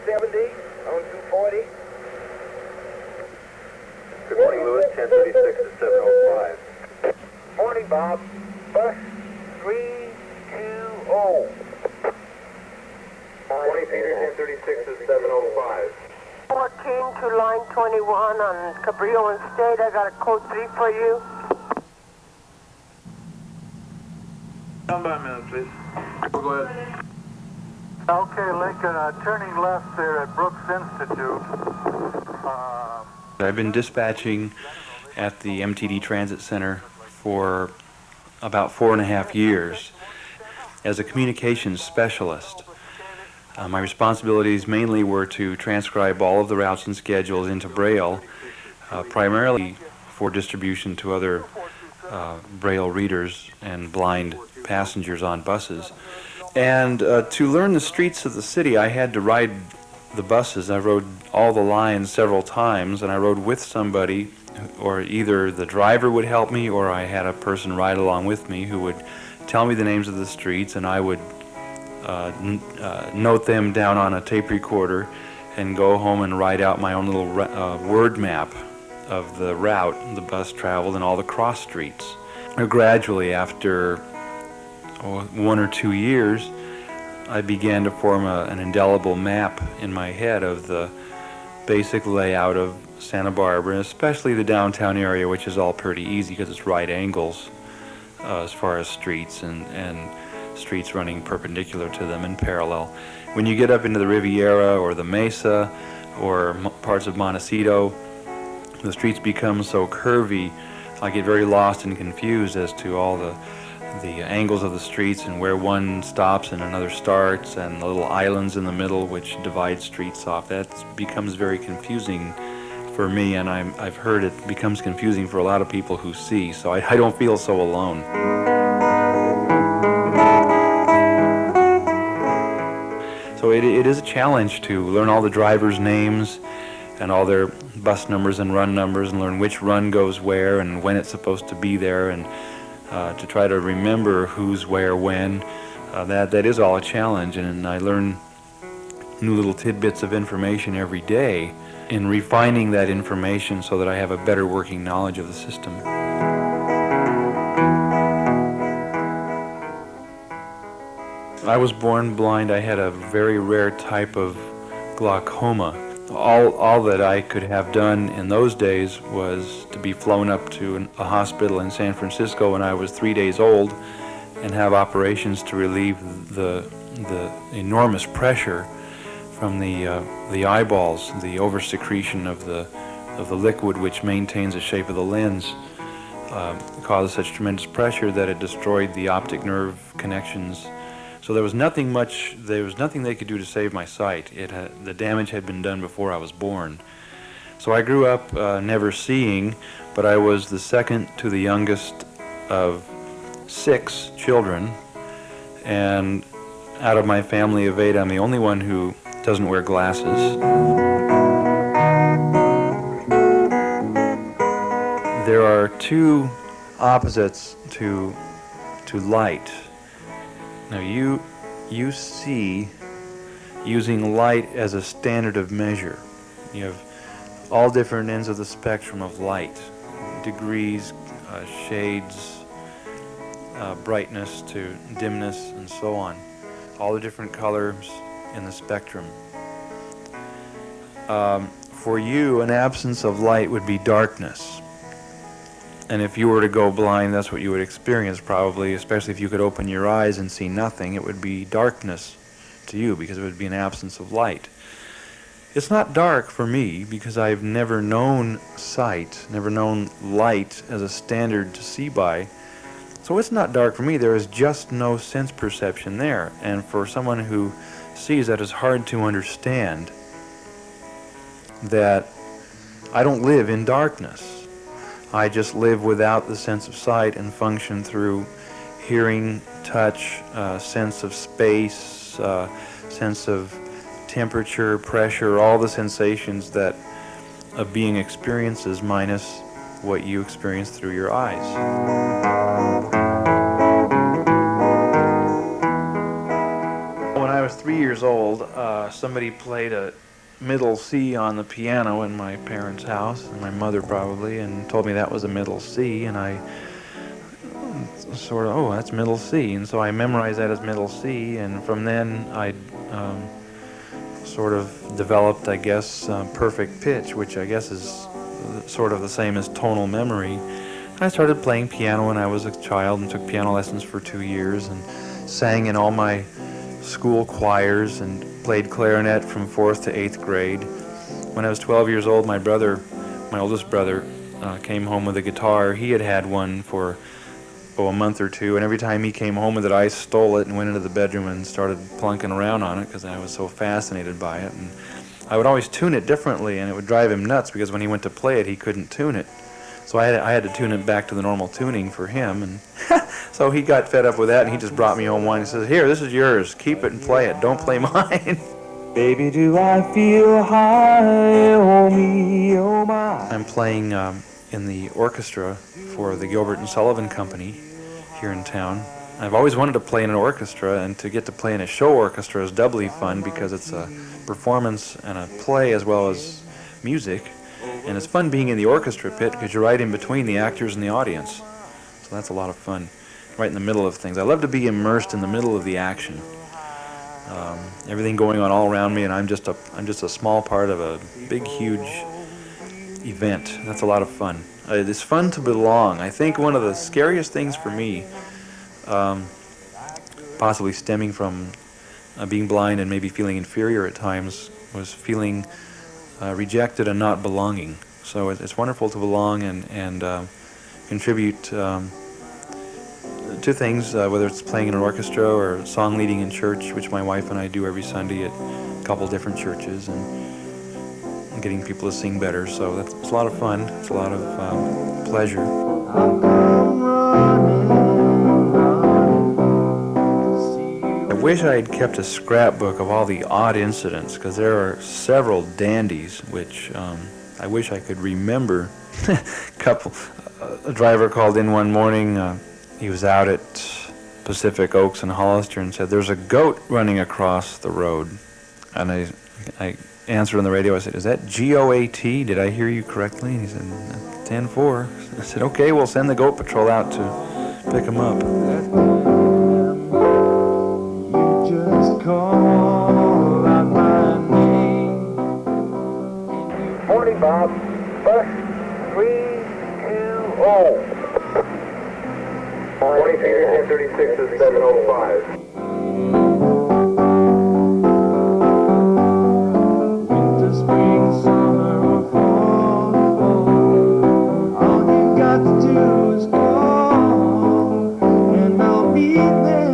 270 on 240. Good morning, Louis. 1036 to 705. Morning, Bob. Bus 320. Morning, Peter. 1036 to 705. 14 to line 21 on Cabrillo and State. I got a code 3 for you. Stand by a minute, please. Go ahead. Okay, Lincoln, turning left there at Brooks Institute. I've been dispatching at the MTD Transit Center for about 4.5 years as a communications specialist. My responsibilities mainly were to transcribe all of the routes and schedules into Braille, primarily for distribution to other Braille readers and blind passengers on buses. And to learn the streets of the city, I had to ride the buses. I rode all the lines several times, and I rode with somebody, or either the driver would help me, or I had a person ride along with me who would tell me the names of the streets, and I would note them down on a tape recorder and go home and write out my own little word map of the route the bus traveled and all the cross streets. Gradually, after 1 or 2 years, I began to form an indelible map in my head of the basic layout of Santa Barbara, and especially the downtown area, which is all pretty easy because it's right angles as far as streets and streets running perpendicular to them and parallel. When you get up into the Riviera or the Mesa or parts of Montecito, the streets become so curvy, I get very lost and confused as to all the angles of the streets and where one stops and another starts, and the little islands in the middle which divide streets off. That becomes very confusing for me, and I've heard it becomes confusing for a lot of people who see, so I don't feel so alone. So it is a challenge to learn all the drivers' names and all their bus numbers and run numbers, and learn which run goes where and when it's supposed to be there, and to try to remember who's where when. That is all a challenge, and I learn new little tidbits of information every day in refining that information so that I have a better working knowledge of the system. I was born blind. I had a very rare type of glaucoma. All that I could have done in those days was to be flown up to a hospital in San Francisco when I was 3 days old and have operations to relieve the enormous pressure from the eyeballs. The oversecretion of the liquid which maintains the shape of the lens caused such tremendous pressure that it destroyed the optic nerve connections. So there was nothing they could do to save my sight. The damage had been done before I was born. So I grew up never seeing, but I was the second to the youngest of 6 children, and out of my family of 8, I'm the only one who doesn't wear glasses. There are 2 opposites to light. Now you see using light as a standard of measure. You have all different ends of the spectrum of light, degrees, shades, brightness to dimness, and so on. All the different colors in the spectrum. For you, an absence of light would be darkness. And if you were to go blind, that's what you would experience probably, especially if you could open your eyes and see nothing. It would be darkness to you because it would be an absence of light. It's not dark for me because I've never known sight, never known light as a standard to see by. So it's not dark for me. There is just no sense perception there. And for someone who sees, that is hard to understand that I don't live in darkness. I just live without the sense of sight and function through hearing, touch, sense of space, sense of temperature, pressure, all the sensations that a being experiences minus what you experience through your eyes. When I was 3 years years old, somebody played a middle C on the piano in my parents' house, and my mother probably, and told me that was a middle C, and I sort of, oh, that's middle C, and so I memorized that as middle C, and from then I sort of developed, I guess, perfect pitch, which I guess is sort of the same as tonal memory. I started playing piano when I was a child and took piano lessons for 2 years and sang in all my school choirs and played clarinet from 4th to 8th grade. When I was 12 years old, my oldest brother, came home with a guitar. He had had one for a month or two, and every time he came home with it, I stole it and went into the bedroom and started plunking around on it because I was so fascinated by it. And I would always tune it differently, and it would drive him nuts because when he went to play it, he couldn't tune it. So I had to tune it back to the normal tuning for him, and so he got fed up with that, and he just brought me home one. He says, "Here, this is yours. Keep it and play it. Don't play mine." Baby, do I feel high, oh me, oh my. I'm playing in the orchestra for the Gilbert and Sullivan Company here in town. I've always wanted to play in an orchestra, and to get to play in a show orchestra is doubly fun because it's a performance and a play as well as music. And it's fun being in the orchestra pit because you're right in between the actors and the audience. So that's a lot of fun, right in the middle of things. I love to be immersed in the middle of the action. Everything going on all around me, and I'm just a small part of a big, huge event. That's a lot of fun. It's fun to belong. I think one of the scariest things for me, possibly stemming from being blind and maybe feeling inferior at times, was feeling rejected and not belonging. So it's wonderful to belong and contribute to things, whether it's playing in an orchestra or song leading in church, which my wife and I do every Sunday at a couple different churches, and getting people to sing better. So it's a lot of fun. It's a lot of pleasure. I wish I had kept a scrapbook of all the odd incidents, because there are several dandies which I wish I could remember. A driver called in one morning. He was out at Pacific Oaks and Hollister and said, "There's a goat running across the road." And I answered on the radio. I said, "Is that G-O-A-T? Did I hear you correctly?" And he said, 10-4. I said, "Okay, we'll send the goat patrol out to pick him up." Just call out my name. Morning, Bob. Bus 320. Morning, Peter, 1036 is 705. Winter, spring, summer, or fall, all you got to do is call, and I'll be there.